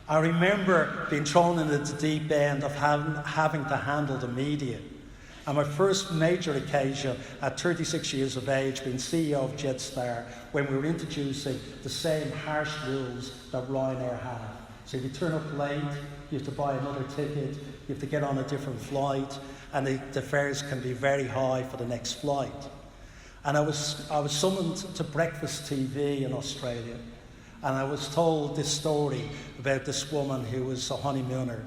I remember being thrown into the deep end of having to handle the media. And my first major occasion at 36 years of age, being CEO of Jetstar, when we were introducing the same harsh rules that Ryanair have. So if you turn up late, you have to buy another ticket, you have to get on a different flight, and the fares can be very high for the next flight. And I was summoned to breakfast TV in Australia, and I was told this story about this woman who was a honeymooner,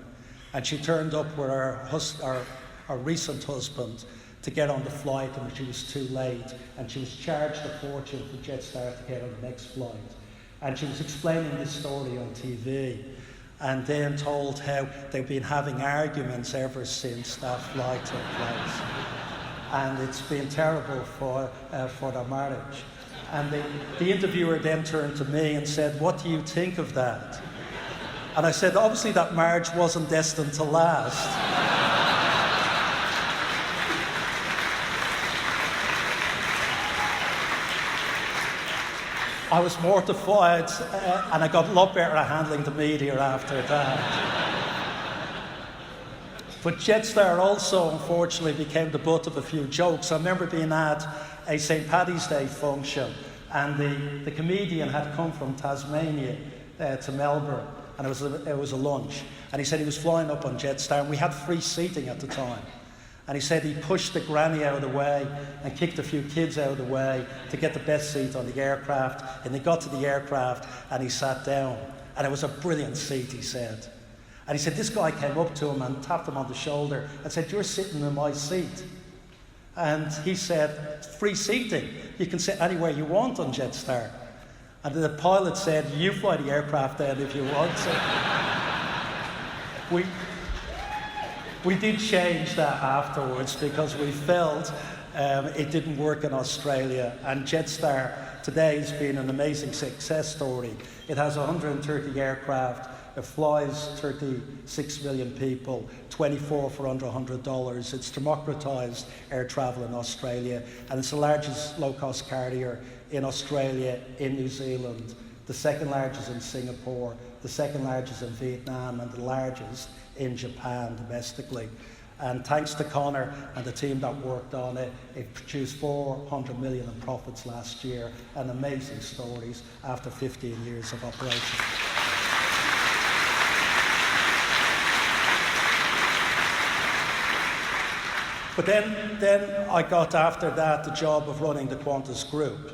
and she turned up with her recent husband to get on the flight, and she was too late, and she was charged a fortune for Jetstar to get on the next flight. And she was explaining this story on TV, and then told how they've been having arguments ever since that flight took place. And it's been terrible for their marriage. And the interviewer then turned to me and said, "What do you think of that?" And I said, "Obviously that marriage wasn't destined to last." I was mortified, and I got a lot better at handling the media after that. But Jetstar also, unfortunately, became the butt of a few jokes. I remember being at a St. Paddy's Day function, and the comedian had come from Tasmania to Melbourne, and it was a lunch. And he said he was flying up on Jetstar, and we had free seating at the time. And he said he pushed the granny out of the way and kicked a few kids out of the way to get the best seat on the aircraft. And he got to the aircraft and he sat down. And it was a brilliant seat, he said. And he said this guy came up to him and tapped him on the shoulder and said, "You're sitting in my seat." And he said, "Free seating. You can sit anywhere you want on Jetstar." And the pilot said, "You fly the aircraft then if you want to." We did change that afterwards because we felt it didn't work in Australia. And Jetstar today has been an amazing success story. It has 130 aircraft. It flies 36 million people, 24 for under $100. It's democratised air travel in Australia, and it's the largest low-cost carrier in Australia, in New Zealand, the second largest in Singapore, the second largest in Vietnam, and the largest in Japan domestically. And thanks to Connor and the team that worked on it, it produced $400 million in profits last year, and amazing stories after 15 years of operation. But then I got, after that, the job of running the Qantas group.